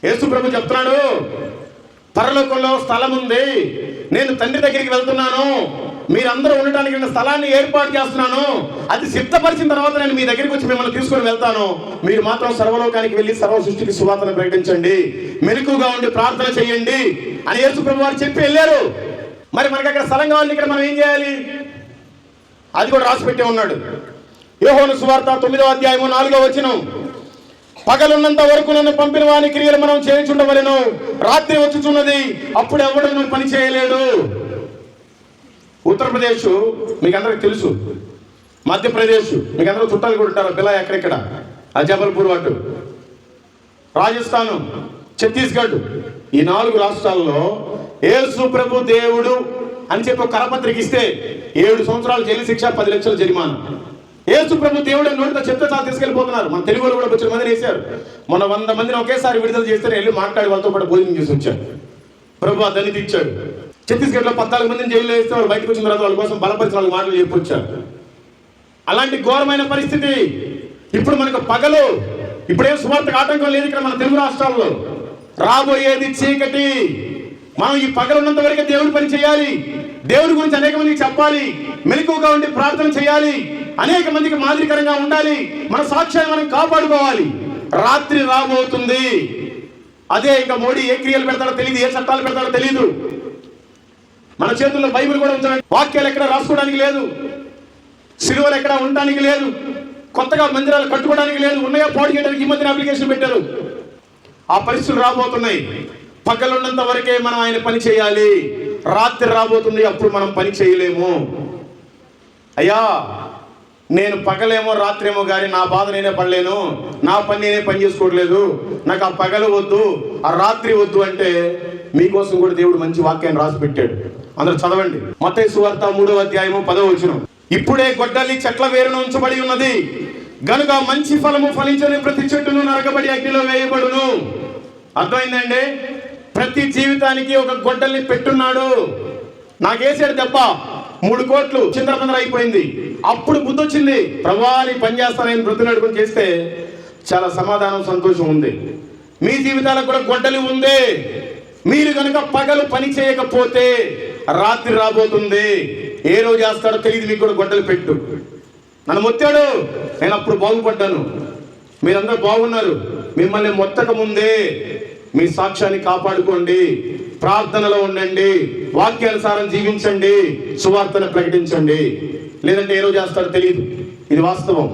యేసు ప్రభు చెప్తున్నాడు, పరలోకంలో స్థలం ఉంది, నేను తండ్రి దగ్గరికి వెళ్తున్నాను, మీరందరూ ఉండటానికి నేను స్థలాన్ని ఏర్పాటు చేస్తున్నాను, అది సిద్ధపరిచిన తర్వాత నేను మీ దగ్గరికి వచ్చి మిమ్మల్ని తీసుకొని వెళ్తాను, మీరు మాత్రం సర్వలోకానికి వెళ్ళి సర్వ సృష్టికి సువార్తను ప్రకటించండి, మెలకుగా ఉండి ప్రార్థన చేయండి అని యేసు ప్రభు వారు చెప్పి వెళ్ళారు. మరి మనకి అక్కడ స్థలం కావాలి, ఇక్కడ మనం ఏం చేయాలి? అది కూడా రాసి పెట్టి ఉన్నాడు. యోహాను సువార్త 9వ అధ్యాయము 4వ వచనం, పగలున్నంత వరకు నన్ను పంపిన వాని క్రియలు మనం చేయుచుండవలెను, రాత్రి వచ్చుచున్నది, అప్పుడు ఎవడు నువ్వు పని చేయలేడు. ఉత్తరప్రదేశ్ మీకు అందరికి తెలుసు, మధ్యప్రదేశ్ మీకు అందరూ చుట్టాలు కూడా ఉంటారు, బిలా ఎక్కడెక్కడ, జబల్పూర్ అటు, రాజస్థాన్, ఛత్తీస్గఢ్, ఈ 4 రాష్ట్రాల్లో యేసు ప్రభు దేవుడు అని చెప్పి ఒక కరపత్రిక ఇస్తే 7 సంవత్సరాలు జైలు శిక్ష, 10 లక్షల జరిమానా. యేసు ప్రభు దేవుడు అని నోటితో చెప్తే చాలా తీసుకెళ్ళిపోతున్నారు. మన తెలుగులో కూడా 10 మందిని వేశారు. మన 100 మందిని ఒకేసారి విడుదల చేస్తే వెళ్ళి మాట్లాడి వాళ్ళతో పాటు భోజనం చేసి వచ్చాడు. ప్రభు ధనితి ఇచ్చాడు. ఛత్తీస్గఢ్లో 14 మందిని జైల్లో వేస్తే వాళ్ళు బయటకు వచ్చిన తర్వాత వాళ్ళ కోసం బలపరిచిన వాళ్ళ మాటలు చెప్పొచ్చారు. అలాంటి ఘోరమైన పరిస్థితి. ఇప్పుడు మనకు పగలు, ఇప్పుడేం సువార్తకు ఆటంకం లేదు ఇక్కడ మన తెలుగు రాష్ట్రాల్లో. రాబోయేది చీకటి. మనం ఈ పగలున్నంత వరకే దేవుడి పని చేయాలి, దేవుడి గురించి అనేక మందికి చెప్పాలి, మెలకువగా ఉండి ప్రార్థన చేయాలి, అనేక మందికి మాదిరికరంగా ఉండాలి, మన సాక్ష్యాన్ని మనం కాపాడుకోవాలి. రాత్రి రాబోతుంది. అదే ఇంకా మోడీ ఏ క్రియలు పెడతాడో తెలియదు, ఏ చట్టాలు పెడతాడో తెలియదు. మన చేతుల్లో బైబిల్ కూడా ఉంచండి, వాక్యాలు ఎక్కడ రాసుకోవడానికి లేదు, సిలువలు ఎక్కడ ఉండడానికి లేదు, కొత్తగా మందిరాలు కట్టుకోవడానికి లేదు, ఉన్నాయో పాడు చేయడానికి ఈ మధ్యన అప్లికేషన్ పెట్టారు. ఆ పరిస్థితులు రాబోతున్నాయి. పగలున్నంత వరకే మనం ఆయన పని చేయాలి. రాత్రి రాబోతుంది, అప్పుడు మనం పని చేయలేము. అయ్యా, నేను పగలేమో రాత్రేమో కానీ నా బాధ నేనే పడలేను, నా పని నేనే పని చేసుకోవట్లేదు, నాకు ఆ పగలు వద్దు, ఆ రాత్రి వద్దు అంటే మీకోసం కూడా దేవుడు మంచి వాక్యాన్ని రాసి పెట్టాడు. అందరూ చదవండి. మత్తయి సువార్త 3వ అధ్యాయము 10వ వచనం, ఇప్పుడే గొడ్డలి చెట్ల వేరున ఉంచబడి ఉన్నది గనుక మంచి ఫలము ఫలించని ప్రతి చెట్టును నరకబడి అగ్నిలో వేయబడును. అర్థమైందండి? ప్రతి జీవితానికి ఒక గొడ్డల్ని పెట్టున్నాడు. నాకేసాడు దెబ్బ, 3 కోట్లు చిందరబందర అయిపోయింది. అప్పుడు బుద్ధి వచ్చింది, ప్రభాని పని చేస్తానని బ్రతుకుని చేస్తే చాలా సమాధానం, సంతోషం ఉంది. మీ జీవితాలకు కూడా గొడ్డలి ఉంది. మీరు కనుక పగలు పని చేయకపోతే రాత్రి రాబోతుంది. ఏ రోజు చేస్తాడో తెలియదు. మీకు కూడా గొడ్డలి పెట్టు. నన్ను మొత్తాడు, నేను అప్పుడు బాగుపడ్డాను, మీరందరూ బాగున్నారు. మిమ్మల్ని మొత్తక ముందే మీ సాక్ష్యాన్ని కాపాడుకోండి, ప్రార్థనలో ఉండండి, వాక్యానుసారం జీవించండి, సువార్తను ప్రకటించండి. లేదంటే ఏ రోజు చేస్తాడో తెలియదు. ఇది వాస్తవం.